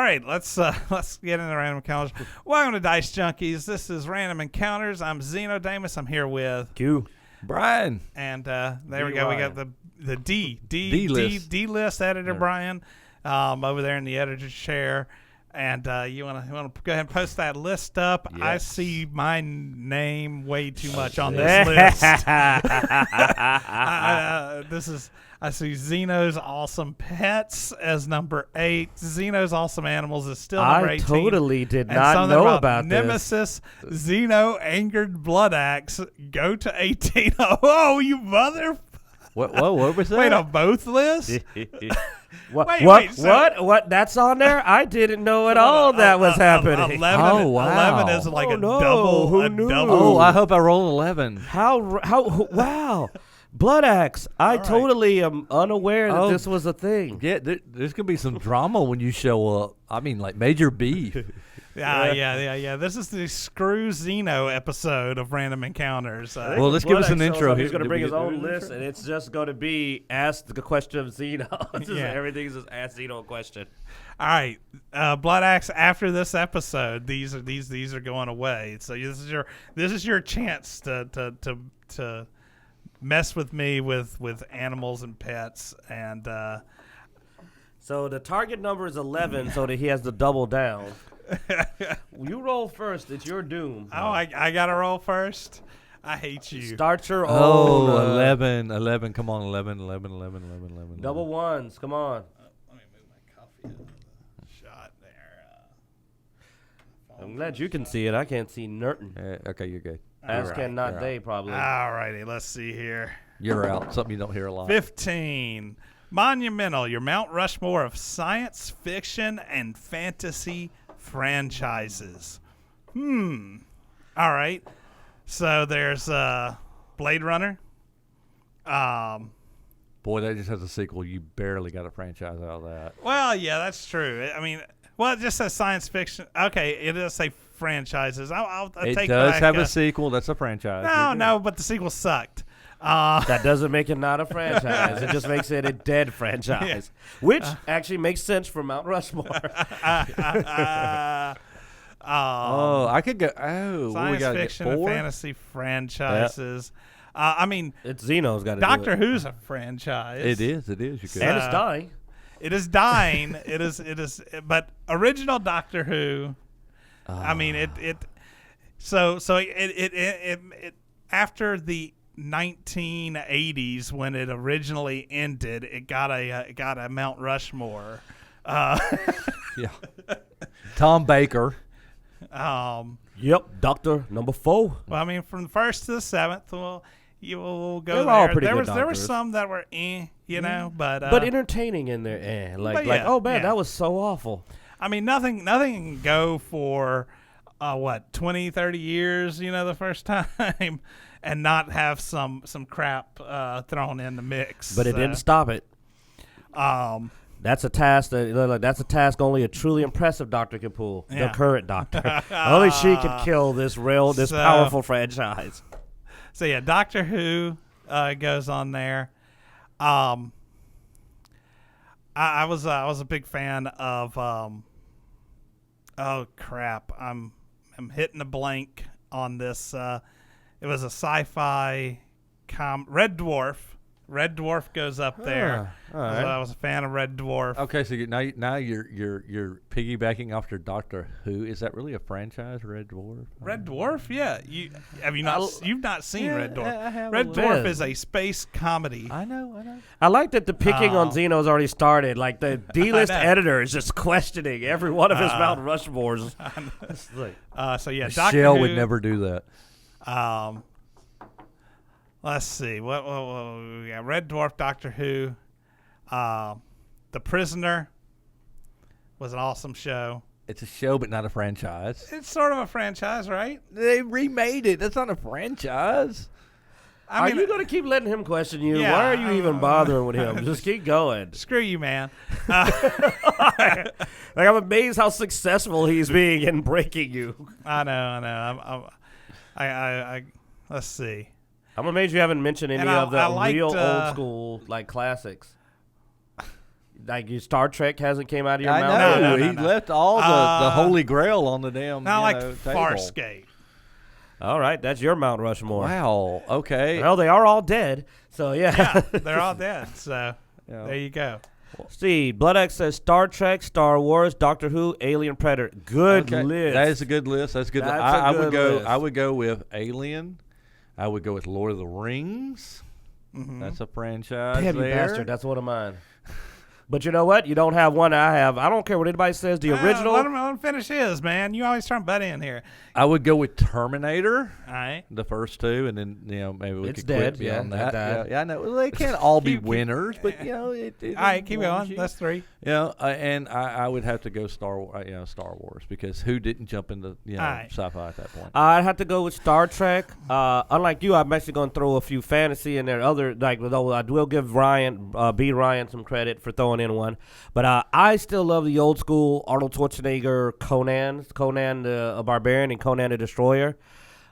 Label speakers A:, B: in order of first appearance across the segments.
A: right, let's get into random encounters. Welcome to Dice Junkies. This is Random Encounters. I'm Xeno Damus. I'm here with
B: Q.
C: Brian.
A: And there we go. We got the D-list editor,
C: Yeah.
A: Brian, over there in the editor's chair. And you want to go ahead and post that list up.
C: Yes.
A: I see my name way too much on this list. I see Xeno's Awesome Pets as number 8. Xeno's Awesome Animals is still number 18.
B: I totally did
A: And
B: not
A: something
B: know
A: about
B: this.
A: Nemesis, Xeno, Angered Bloodaxe, go to 18. Oh, you mother...
C: What was that?
A: Wait, on both lists?
B: What?
A: Wait,
B: what?
A: wait, so-
B: What? That's on there? I didn't know at all that was happening.
A: 11,
C: Oh, wow.
A: 11 is like
B: Oh,
A: a
B: no.
A: double.
B: Who
A: a
B: knew?
A: double.
C: Oh, I hope I roll 11.
B: How? Wow. Bloodaxe. I
A: right.
B: totally am unaware that
C: Oh.
B: this was a thing.
C: Yeah, there's going to be some drama when you show up. I mean, like Major B.
A: Yeah. This is the Screw Xeno episode of Random Encounters.
C: Well, let's give us an
B: Bloodaxe
C: intro
B: shows up,
C: here.
B: He's going to
C: Did
B: bring
C: we
B: his
C: do
B: own
C: an
B: list,
C: intro?
B: and it's just going to be ask the question of Xeno. It's just
A: Yeah.
B: Everything's just ask Xeno a question.
A: All right, Bloodaxe. After this episode, these are going away. So this is your chance to mess with me with animals and pets and.
B: So the target number is 11, so that he has to double down. You roll first. It's your doom.
A: Oh, I gotta roll first. I hate you.
B: Start your
C: Oh,
B: own.
C: 11. Come on, 11.
B: Double ones. Come on.
A: Let me move my coffee out of the shot there.
B: I'm glad you can see it. I can't see Nerton.
C: Okay, you're good.
B: As
C: You're
B: can
C: right,
B: not
C: you're
B: they,
C: out.
B: probably.
A: Alrighty, let's see here.
C: You're out. Something you don't hear a lot.
A: 15. Monumental, your Mount Rushmore of science fiction and fantasy franchises. All right. So there's Blade Runner.
C: Boy, that just has a sequel. You barely got a franchise out of that.
A: Well, yeah, that's true. I mean, well, it just says science fiction. Okay, it does say franchises. I'll
C: It
A: take
C: does
A: back
C: have a sequel. That's a franchise.
A: No, but the sequel sucked.
B: That doesn't make it not a franchise. It just makes it a dead franchise, which actually makes sense for Mount Rushmore.
C: I could go. Oh, we
A: Science
C: got
A: fiction and fantasy franchises. I mean,
B: It's Xeno's got to
A: Doctor
B: do it.
A: Who's a franchise.
C: It is. You could.
B: And it's dying.
A: It is dying. It is. But original Doctor Who. I mean, it. So it after the 1980s when it originally ended, it got a Mount Rushmore.
C: Yeah. Tom Baker.
B: Yep, Doctor number 4.
A: Well, I mean, from the 1st to the 7th, we'll go
B: They're
A: there.
B: all pretty
A: there
B: good
A: was there were
B: doctors.
A: some that were but
B: But entertaining in there.
A: but yeah,
B: oh man,
A: yeah.
B: that was so awful.
A: I mean, nothing can go for 20, 30 years, the first time, and not have some crap thrown in the mix.
B: But it didn't stop it. That's a task that's a task only a truly impressive doctor can pull.
A: Yeah.
B: The current doctor. Only she can kill this
A: So-
B: powerful franchise.
A: So yeah, Doctor Who goes on there. I was a big fan of. Oh crap! I'm hitting a blank on this. It was a sci-fi Red Dwarf. Red Dwarf goes up there.
C: All right.
A: I was a fan of Red Dwarf.
C: Okay, so now you're piggybacking off your Doctor Who. Is that really a franchise, Red Dwarf?
A: Red Dwarf, yeah. You've not seen
C: Yeah,
A: Red Dwarf?
C: I have
A: Red
C: a
A: Dwarf
B: little.
A: is a space comedy.
C: I know.
B: I like that the picking on Xeno's already started. Like the D-list
A: know.
B: editor is just questioning every one of his Mount Rushmores. It's like,
A: So yeah, Doctor
C: Shell
A: Who
C: would never do that.
A: Let's see. What we got? Red Dwarf, Doctor Who, The Prisoner was an awesome show.
C: It's a show, but not a franchise.
A: It's sort of a franchise, right?
C: They remade it. That's not a franchise.
B: are you going to keep letting him question you?
A: Yeah,
B: Why are you even bothering with him? Just keep going.
A: Screw you, man.
B: Like I'm amazed how successful he's being in breaking you.
A: I know. I let's see.
B: I'm amazed you haven't mentioned any
A: And
B: of the
A: I liked,
B: real old school like classics. Like your Star Trek hasn't came out of your
C: I
B: mouth?
C: know.
A: No,
C: He
A: no.
C: left all the holy grail on the damn
A: Not like
C: table.
A: Farscape.
B: All right, that's your Mount Rushmore.
C: Wow. Okay.
B: Well, they are all dead. So,
A: Yeah, they're all dead. So
C: Yeah.
A: there you go.
B: Steve, Bloodaxe says Star Trek, Star Wars, Doctor Who, Alien, Predator. Good
C: Okay,
B: list.
C: that is a good list. That's good.
B: That's
C: I
B: a
C: would
B: good
C: go.
B: list.
C: I would go with Alien. I would go with Lord of the Rings.
A: Mm-hmm.
C: That's a franchise.
B: Damn, you
C: there.
B: bastard. That's one of mine. But you know what? You don't have one I have. I don't care what anybody says. The original.
A: Let him finish his, man. You always trying to butt in here.
C: I would go with Terminator.
A: All right.
C: The first two, and then maybe we
B: It's
C: could
B: dead,
C: quit beyond
B: yeah,
C: that.
B: that died.
C: Yeah, I know. Well, they can't all be
A: Keep-
C: winners, but it
A: All right, keep
C: warms
A: going.
C: you.
A: That's 3.
C: And I would have to go Star Wars because who didn't jump into
A: right.
C: sci-fi at that point?
B: I'd have to go with Star Trek. Unlike you, I'm actually going to throw a few fantasy in there. Though I will give B. Ryan some credit for throwing in one. But I still love the old school Arnold Schwarzenegger Conan the Barbarian and Conan the Destroyer.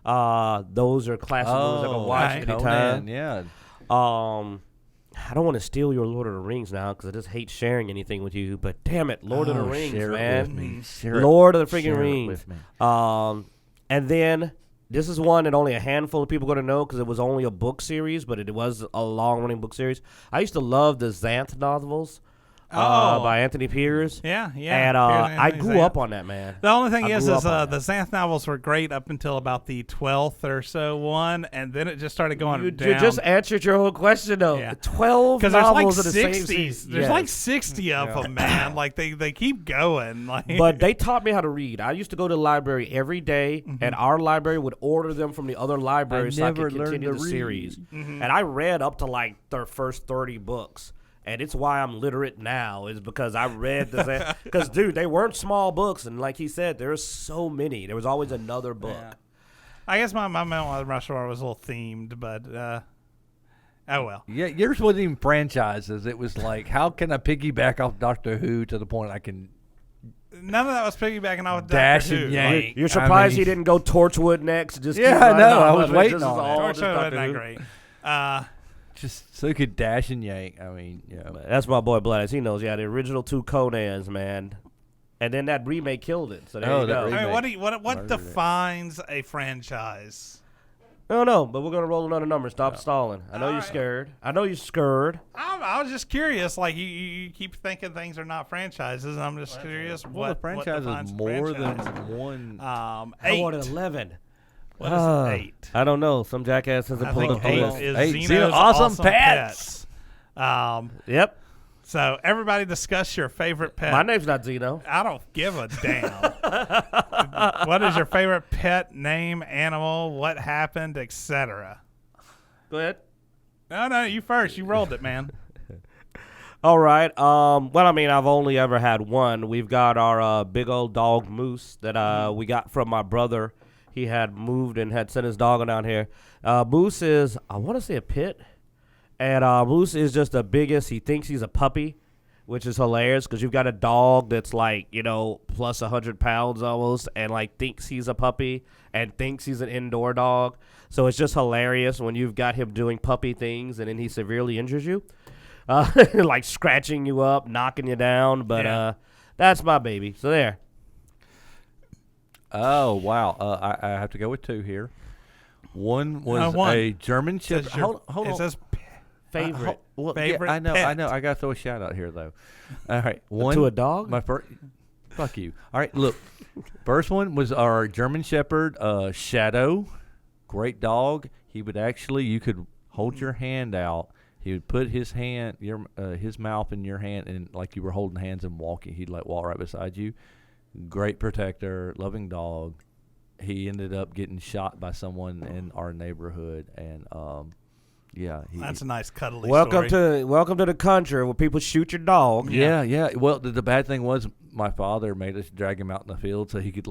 B: Those are classic movies I can watch
A: right.
B: anytime.
C: Conan, yeah.
B: I don't want to steal your Lord of the Rings now because I just hate sharing anything with you. But damn it, Lord of the Rings,
C: share
B: man.
C: it with me. Share it-
B: Lord of the freaking
C: share it
B: Rings.
C: with me.
B: And then this is one that only a handful of people are going to know because it was only a book series, but it was a long-running book series. I used to love the Xanth novels by Anthony Pierce.
A: Yeah.
B: And
A: Here's
B: I
A: Anthony
B: grew
A: Xanth.
B: up on that, man.
A: The only thing
B: I
A: is
B: grew up on
A: the
B: that.
A: Xanth novels were great up until about the 12th or so one, and then it just started going
B: You
A: down.
B: just answered your whole question, though.
A: Yeah.
B: 12
A: because there's like
B: novels of the same
A: 60s.
B: series.
A: There's
B: Yes.
A: like 60 of them, man. Like they keep going. Like,
B: But they taught me how to read. I used to go to the library every day, and our library would order them from the other libraries so I
C: never
B: could
C: learned
B: continue
C: to
B: the
C: read.
B: series. And I read up to like their first 30 books. And it's why I'm literate now is because I read the because dude, they weren't small books, and like he said, there's so many. There was always another book.
A: Yeah. I guess my Mount Rushmore was a little themed, but oh well.
C: Yeah, yours wasn't even franchises. It was like, how can I piggyback off Doctor Who to the point I can
A: None of that was piggybacking off
C: dash
A: Doctor
C: and
A: Who.
C: yank?
B: You're surprised
C: I
B: he
C: mean,
B: didn't go Torchwood next? Just
C: Yeah,
B: keep
C: I
B: running
C: know.
B: on
C: I was
B: with it.
C: waiting
B: This is
C: on it.
B: all
A: Torchwood
B: just
A: wasn't
B: Doctor
A: that
B: Who.
A: great.
C: just so he could dash and yank. I mean,
B: That's my boy Bloodaxe. He knows. Yeah, the original 2 Conans, man. And then that remake killed it. So there you
C: that
B: go.
C: remake.
A: I mean, what
C: Murdered it.
A: defines a franchise?
B: No, but we're gonna roll another number. Stop stalling. I know
A: All
B: you're
A: right.
B: scared. I know you're scared.
A: I was just curious. Like you keep thinking things are not franchises, and I'm just curious
C: well,
A: what
C: the franchise
A: what
C: is
A: defines
C: more
A: franchise.
C: than one.
B: I
A: 8.
B: wanted 11.
A: What is 8?
B: I don't know. Some jackass hasn't
A: I
B: pulled
A: think
B: up the
A: 8
B: list.
A: is
C: 8
A: Xeno's
C: Xeno Awesome Pets.
B: Yep.
A: So everybody discuss your favorite pet.
B: My name's not Xeno.
A: I don't give a damn. What is your favorite pet, name, animal, what happened, etc.?
B: Go ahead.
A: No, you first. You rolled it, man.
B: All right. Well, I mean, I've only ever had one. We've got our big old dog Moose that we got from my brother. He had moved and had sent his dog down here. Moose is, I want to say a pit. And Moose is just the biggest. He thinks he's a puppy, which is hilarious because you've got a dog that's like, plus 100 pounds almost and like thinks he's a puppy and thinks he's an indoor dog. So it's just hilarious when you've got him doing puppy things and then he severely injures you, like scratching you up, knocking you down. But that's my baby. So there.
C: Oh wow! I have to go with 2 here. One was
A: one.
C: a German Shepherd. Hold on.
A: It says
B: Favorite.
A: favorite
C: I know.
A: pet.
C: I got to throw a shout out here though. All right, one
B: To a dog?
C: My first. Fuck you. All right, look. First one was our German Shepherd, Shadow. Great dog. He would actually, you could hold your hand out. He would put his hand, his mouth in your hand, and like you were holding hands and walking, he'd like walk right beside you. Great protector, loving dog. He ended up getting shot by someone in our neighborhood, and yeah,
A: That's a nice cuddly
B: Welcome
A: story.
B: to the country where people shoot your dog.
C: Yeah. Well, the bad thing was my father made us drag him out in the field so he could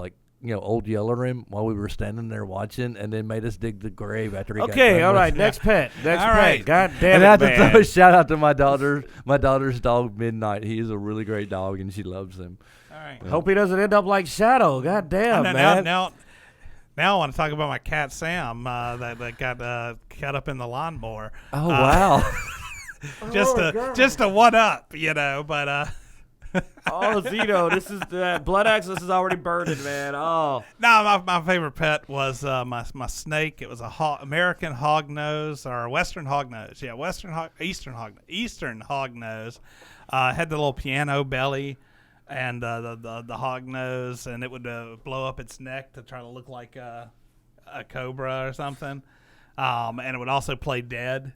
C: old yeller him while we were standing there watching, and then made us dig the grave after he got
B: Okay,
C: done
B: all
C: with
B: right.
C: it.
B: Next pet. Next
A: All
B: pet.
A: right.
B: God
C: And
B: damn
C: I
B: it,
C: have to throw
B: man.
C: a shout out to my daughter's dog Midnight. He is a really great dog, and she loves him.
A: All right.
B: Hope he doesn't end up like Shadow. God damn, man.
A: Now I want to talk about my cat Sam that got cut up in the lawnmower.
C: Oh wow!
A: just a one up, you know. But
B: Oh, Xeno, this is the Bloodaxe. This is already burning, man. Oh,
A: no, my favorite pet was my snake. It was a American hognose or Western hognose. Yeah, Eastern hognose. Had the little piano belly and the hognose, and it would blow up its neck to try to look like a cobra or something. And it would also play dead.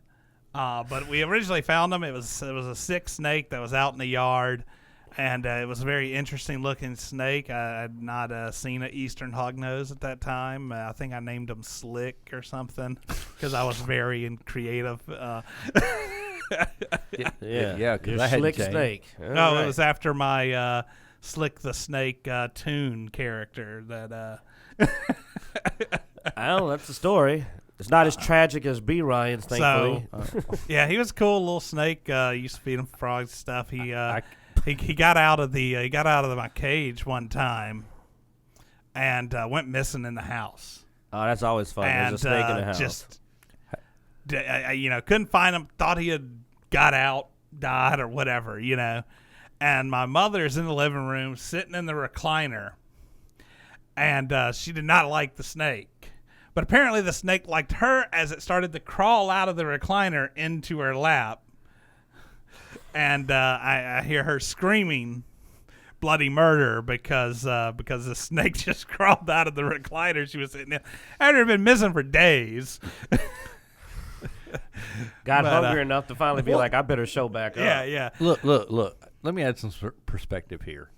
A: But we originally found them. It was a sick snake that was out in the yard. And it was a very interesting looking snake. I had not seen an Eastern hognose at that time. I think I named him Slick or something because I was very creative.
B: yeah.
C: Because I had
B: Slick
C: changed.
B: Snake.
A: No, it was after my Slick the Snake Toon character that.
B: Well, that's the story. It's not as tragic as B. Ryan's, thankfully.
A: Yeah, he was a cool little snake. Used to feed him frogs and stuff. He got out of my cage one time, and went missing in the house.
B: Oh, that's always fun.
A: And
B: There's a snake in the house.
A: just, couldn't find him. Thought he had got out, died, or whatever, And my mother's in the living room, sitting in the recliner, and she did not like the snake. But apparently the snake liked her as it started to crawl out of the recliner into her lap. And I hear her screaming bloody murder because the snake just crawled out of the recliner she was sitting in. After had been missing for days.
B: Got hungry enough to finally be like, I better show back up.
A: Yeah.
C: Look. Let me add some perspective here.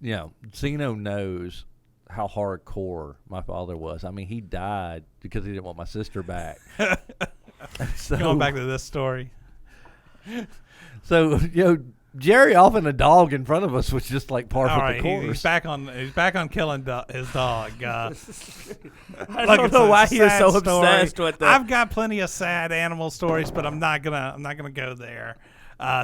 C: Xeno knows how hardcore my father was. I mean, he died because he didn't want my sister back. So,
A: going back to this story.
C: So, Jerry off in a dog in front of us was just like par for the course.
A: He's back on killing his dog.
B: I don't know why he is so obsessed with that.
A: I've got plenty of sad animal stories, but I'm not gonna go there.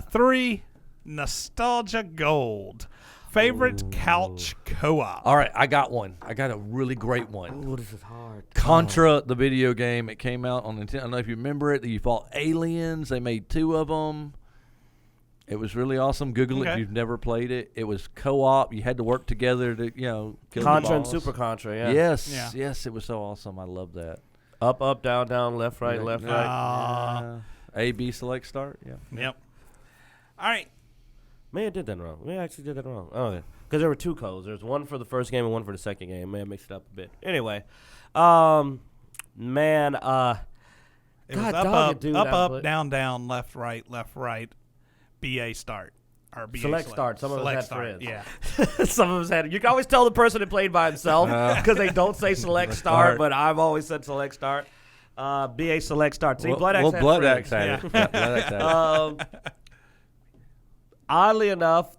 A: 3 nostalgia gold. Favorite couch co-op.
C: All right, I got one. I got a really great one.
B: Ooh, this is hard.
C: Contra, the video game. It came out on Nintendo. I don't know if you remember it. You fought aliens. They made 2 of them. It was really awesome. Google it if you've never played it. It was co-op. You had to work together to, kill
B: Contra
C: the
B: and
C: boss.
B: Super Contra, yeah.
C: Yes, it was so awesome. I love that.
B: Up, up, down, down, left, right, left, right.
C: Yeah. A, B, select, start. Yeah.
A: Yep. All right.
B: Maybe I did that wrong. Maybe I actually did that wrong. Oh, okay. Because there were 2 codes. There's one for the first game and one for the second game. Maybe I mixed it up a bit. Anyway, man,
A: It was up, down, down, left, right, BA start. Or BA
B: select start. Some of us had
A: start.
B: friends.
A: Yeah.
B: Some of us had. You can always tell the person that played by himself because they don't say select start, but I've always said select start. BA select start. See, Bloodaxe had
C: Bloodaxe
B: friends.
C: had it. Yeah, Bloodaxe had it.
B: Oddly enough,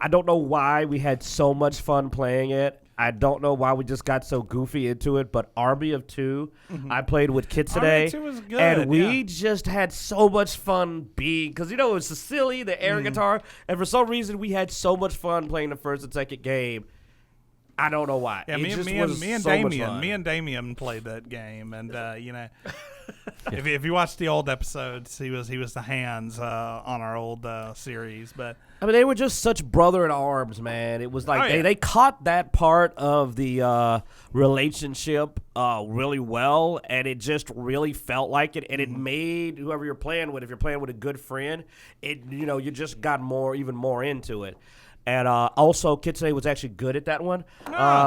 B: I don't know why we had so much fun playing it. I don't know why we just got so goofy into it, but Army of Two, I played with kids today,
A: Army of Two was good,
B: and we just had so much fun because it was silly, the air guitar, and for some reason we had so much fun playing the first and second game. I don't know why.
A: Yeah, me and Damien played that game, and if you watch the old episodes, he was the hands on our old series. But
B: I mean, they were just such brother in arms, man. It was like they caught that part of the relationship really well, and it just really felt like it, and it made whoever you're playing with, if you're playing with a good friend, you just got even more into it. And also, Kitsune was actually good at that one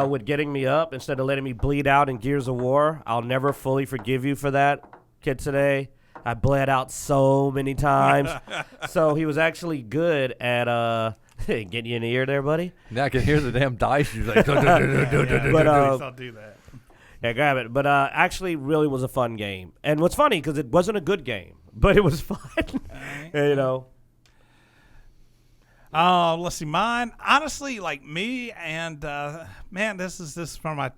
B: with getting me up instead of letting me bleed out in Gears of War. I'll never fully forgive you for that, Kitsune. I bled out so many times. So he was actually good at getting you in the ear there, buddy.
C: Now I can hear the damn dice. You're like,
A: please don't do that.
B: Yeah, grab it. But actually really was a fun game. And what's funny, because it wasn't a good game, but it was fun.
A: Let's see, mine. Honestly, like me and man, this is from my,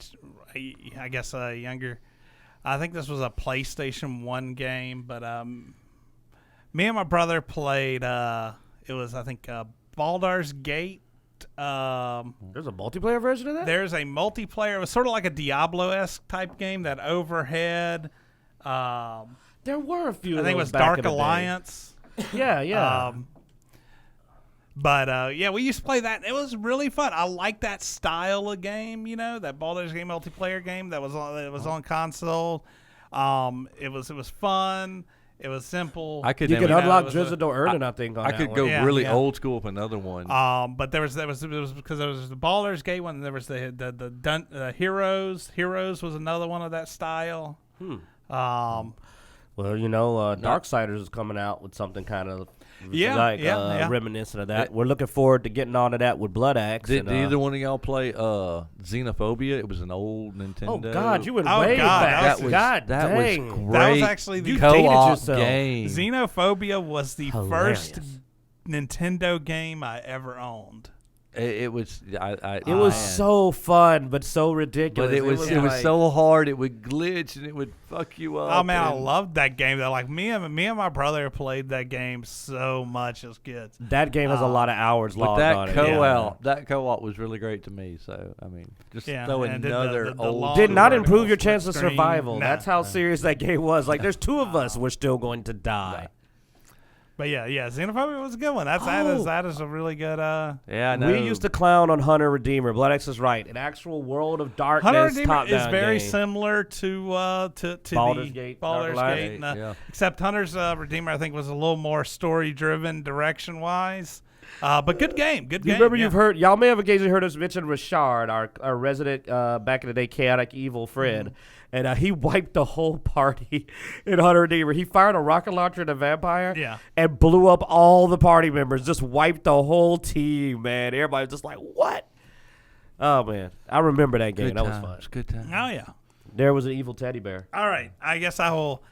A: I guess younger. I think this was a PlayStation 1 game, but me and my brother played. It was I think Baldur's Gate.
B: There's a multiplayer version of that?
A: There's a multiplayer. It was sort of like a Diablo-esque type game that overhead.
B: There were a few.
A: I
B: of
A: think it
B: those
A: was
B: back
A: Dark
B: in the day.
A: Alliance.
B: Yeah.
A: But yeah, we used to play that. It was really fun. I like that style of game, that Baldur's Gate multiplayer game that was on console. It was fun. It was simple.
B: You could unlock Drizzt Do'Urden, I think. On
C: I
B: that
C: could
B: one.
C: go
A: Yeah,
C: really
A: yeah.
C: old school with another one.
A: But it was because there was the Baldur's Gate one. And there was the Heroes. Heroes was another one of that style.
B: Well, Darksiders is coming out with something kind of reminiscent of that. We're looking forward to getting onto that with Bloodaxe.
C: Did either one of y'all play Xenophobia? It was an old Nintendo.
B: Oh God, you went
A: Oh,
B: way
A: God,
B: back.
A: that was-
B: God
C: that
B: dang.
C: was great.
A: That was actually the
B: You dated
C: co-op
B: yourself.
C: game.
A: Xenophobia was the
B: Hilarious.
A: first Nintendo game I ever owned.
C: It was.
B: It was so fun, but so ridiculous.
C: But it was
B: like-
C: so hard. It would glitch and it would fuck you up.
A: Oh man, I
C: and-
A: loved that game though. Like me and my brother played that game so much as kids.
B: That game has a lot of hours
C: But
B: logged on
C: that
B: it.
C: co-op, that co-op was really great to me. So I mean, just throw
A: and did
C: another
A: the
C: old.
A: long
B: Did not
A: vertical
B: improve your
A: split
B: chance of
A: screen.
B: survival.
A: No.
B: That's how serious that game was. Like, there's two of us. We're still going to die.
A: But yeah, Xenophobia was a good one. That is a really good.
C: Yeah, I know.
B: We used to clown on Hunter Redeemer. Bloodaxe is right. An actual World of Darkness
A: Hunter Redeemer
B: top-down
A: is very
B: game.
A: similar to
B: Baldur's
A: the
B: Gate,
A: Baldur's
B: Dark
A: Gate,
B: Alliance.
C: Yeah.
A: except Hunter's Redeemer I think was a little more story driven direction wise. But good game, good
B: You
A: game.
B: remember
A: yeah.
B: you've heard, y'all may have occasionally heard us mention Richard, our resident back in the day chaotic evil friend. And he wiped the whole party in Hunter Redeemer. He fired a rocket launcher at a vampire and blew up all the party members. Just wiped the whole team, man. Everybody was just like, what? Oh, man. I remember that game. That was fun.
C: Good time.
A: Oh yeah.
B: There was an evil teddy bear.
A: All right, I guess I will.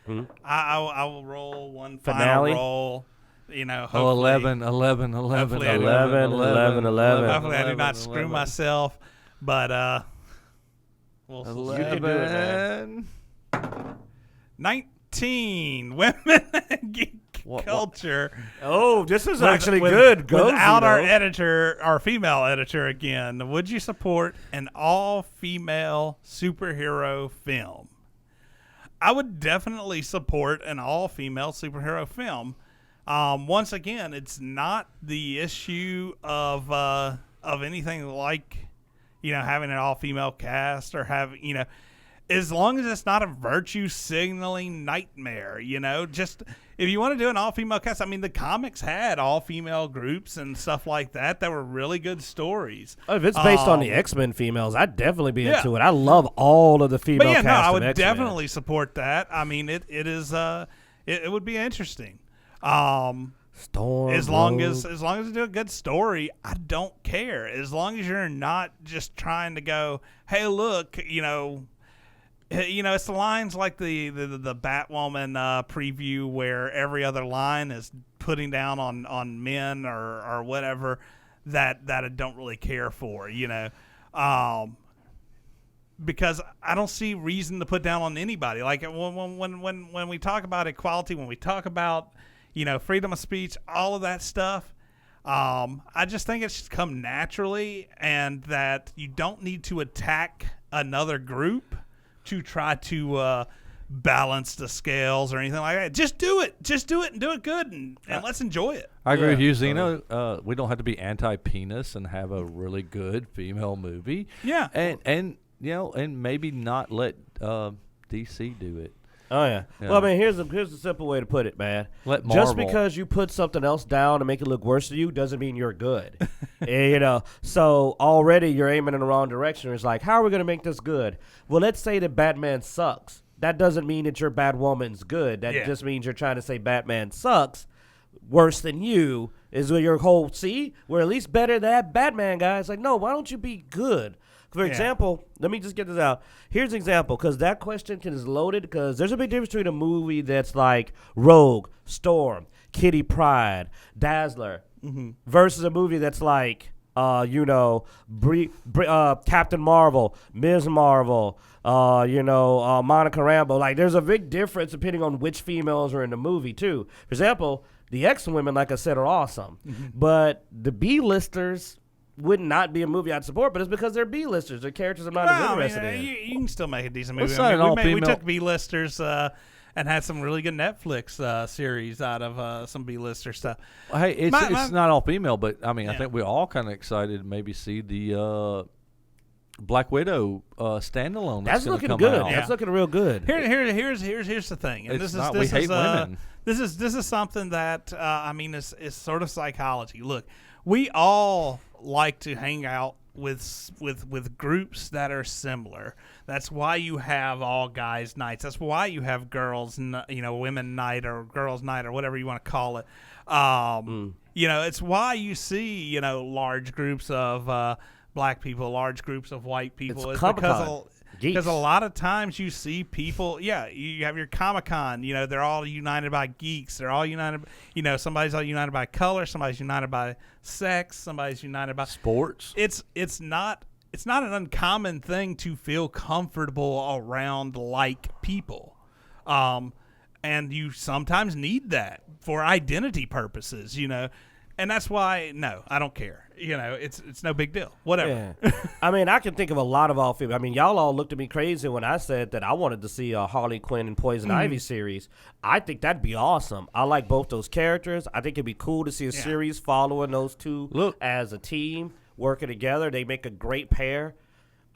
A: I will roll one
B: Finale?
A: final roll. Hopefully,
C: Oh, 11.
A: Hopefully I do.
B: 11.
A: Hopefully I do not screw myself. But we'll see.
B: You can do it, man.
A: 19 women in geek culture.
B: Oh, this is
A: With-
B: actually
A: with-
B: good. Go,
A: Without our
B: Xeno.
A: editor, our female editor again, would you support an all-female superhero film? I would definitely support an all-female superhero film. Once again, it's not the issue of anything like, having an all-female cast or having, as long as it's not a virtue signaling nightmare, just if you want to do an all-female cast, I mean, the comics had all-female groups and stuff like that were really good stories.
B: If it's based on the X-Men females, I'd definitely be
A: Yeah.
B: into it. I love all of the female
A: But yeah, no,
B: cast
A: I
B: of
A: would
B: X-Men.
A: definitely support that. I mean, it is it would be interesting.
B: Storm
A: As long
B: Road.
A: as they do a good story, I don't care. As long as you're not just trying to go, hey, look, it's the lines like the Batwoman preview where every other line is putting down on men or whatever that I don't really care for, because I don't see reason to put down on anybody. Like when we talk about equality, when we talk about freedom of speech, all of that stuff, I just think it should come naturally, and that you don't need to attack another group to try to balance the scales or anything like that. Just do it and do it good, and let's enjoy it.
C: I agree with you, Xeno. We don't have to be anti-penis and have a really good female movie.
A: Yeah.
C: And maybe not let DC do it.
B: Oh yeah. Well, I mean, here's the simple way to put it, man.
C: Let
B: Just
C: Marvel.
B: because you put something else down to make it look worse to you doesn't mean you're good. So already you're aiming in the wrong direction. It's like, how are we going to make this good? Well, let's say that Batman sucks. That doesn't mean that your Batwoman's good. That just means you're trying to say Batman sucks. Worse than you is your whole, see, we're at least better than that Batman guy. It's like, no, why don't you be good? For example, let me just get this out. Here's an example, because that question is loaded, because there's a big difference between a movie that's like Rogue, Storm, Kitty Pryde, Dazzler, versus a movie that's like, Captain Marvel, Ms. Marvel, Monica Rambeau. Like, there's a big difference depending on which females are in the movie, too. For example, the X-Women, like I said, are awesome. But the B-listers would not be a movie I'd support, but it's because they're B-listers. They're characters I'm not as interested in.
A: You can still make a decent
C: Let's
A: movie.
C: say an
A: we
C: all-female-
A: took B-listers and had some really good Netflix series out of some B-lister stuff.
C: Hey, it's not all female, but I mean, I
A: Yeah.
C: think we're all kind of excited to maybe see the Black Widow standalone.
B: That's
C: gonna
B: looking
C: come
B: good.
C: out.
A: Yeah.
B: That's looking real good.
A: Here's the thing, and
C: It's
A: this is
C: not,
A: this
C: we
A: is
C: hate women.
A: this is something that I mean is sort of psychology. Look, we all like to hang out with groups that are similar. That's why you have all guys nights. That's why you have women night or girls night or whatever you want to call it. It's why you see large groups of black people, large groups of white people.
B: It's
A: because
B: Geeks.
A: a lot of times you see people. Yeah, you have your Comic-Con. They're all united by geeks. They're all united. Somebody's all united by color. Somebody's united by sex. Somebody's united by
C: Sports.
A: It's not an uncommon thing to feel comfortable around like people, and you sometimes need that for identity purposes. And that's why I don't care. It's no big deal. Whatever.
B: Yeah. I mean, I can think of a lot of all-female. I mean, y'all all looked at me crazy when I said that I wanted to see a Harley Quinn and Poison Ivy series. I think that'd be awesome. I like both those characters. I think it'd be cool to see a series following those two as a team working together. They make a great pair.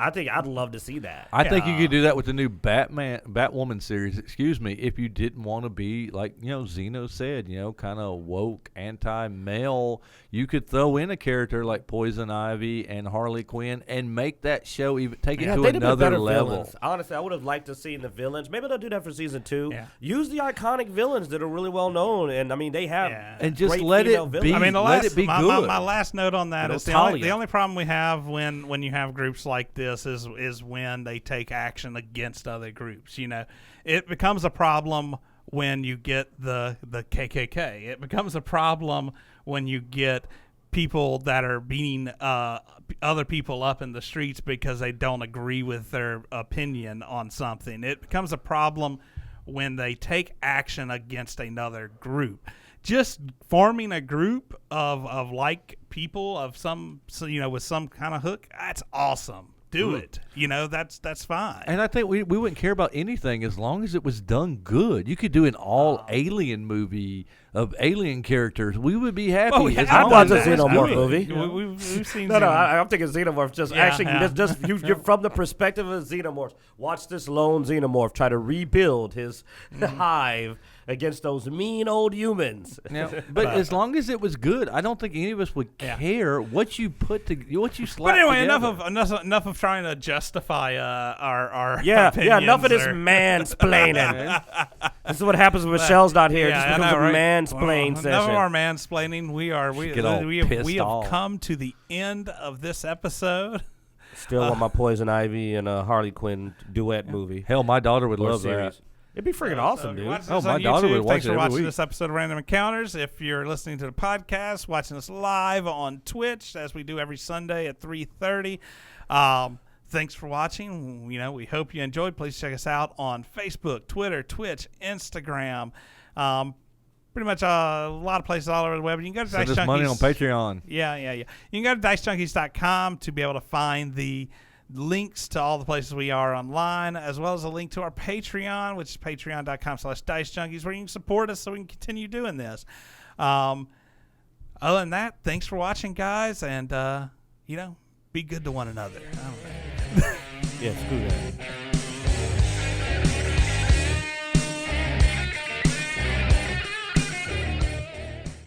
B: I think I'd love to see that.
C: I think you could do that with the new Batwoman series. Excuse me, if you didn't want to be like Xeno said, kind of woke, anti-male, you could throw in a character like Poison Ivy and Harley Quinn and make that show take it to
B: they'd have been
C: another
B: better
C: level.
B: villains. Honestly, I would have liked to see the villains. Maybe they'll do that for season 2.
A: Yeah.
B: Use the iconic villains that are really well known, and I mean they have
C: And just
B: great
C: let
B: female
C: it
B: villains.
C: be.
A: I mean,
C: Let it be
A: my
C: good.
A: last note on that is the
B: Talia.
A: only problem we have when you have groups like this is when they take action against other groups. It becomes a problem when you get the KKK. It becomes a problem when you get people that are beating other people up in the streets because they don't agree with their opinion on something. It becomes a problem when they take action against another group. Just forming a group of like people of with some kind of hook, that's awesome. Do it. That's fine.
C: And I think we wouldn't care about anything as long as it was done good. You could do an all alien movie of alien characters. We would be happy.
A: Well,
C: as
B: I
C: long
B: watched
C: as
B: a
C: it was
B: Xenomorph
C: good.
B: movie.
A: We've seen
B: No,
A: Xenomorph.
B: I'm thinking Xenomorph. You're from the perspective of Xenomorph. Watch this lone Xenomorph try to rebuild his hive against those mean old humans.
C: But as long as it was good, I don't think any of us would care what you what you slap
A: But anyway,
C: together.
A: enough of trying to justify our
B: enough
A: opinions
B: of this
A: or-
B: mansplaining. This is what happens when Michelle's not here.
A: Yeah,
B: It
A: I
B: just becomes
A: know,
B: a
A: right?
B: mansplain
A: Enough
B: session.
A: of our mansplaining.
C: Get all
A: We have
C: pissed off.
A: come to the end of this episode.
B: Still want my Poison Ivy and a Harley Quinn duet movie.
C: Hell, my daughter would
B: Or
C: love
B: series.
C: that.
B: It'd be freaking awesome, dude.
A: Watch this
C: Oh,
A: on
C: my daughter
A: YouTube.
C: would watch
A: Thanks
C: it
A: for
C: every
A: watching
C: week.
A: this episode of Random Encounters. If you're listening to the podcast, watching us live on Twitch, as we do every Sunday at 3:30. Thanks for watching. We hope you enjoyed. Please check us out on Facebook, Twitter, Twitch, Instagram. Pretty much a lot of places all over the web. You can go to
C: Send
A: Dice
C: us money on
A: Junkies.
C: Patreon.
A: Yeah. You can go to Dicejunkies.com to be able to find the links to all the places we are online, as well as a link to our Patreon, which is patreon.com/DiceJunkies, where you can support us so we can continue doing this. Other than that, thanks for watching, guys, and, be good to one another. I don't know.
B: Yeah, screw that.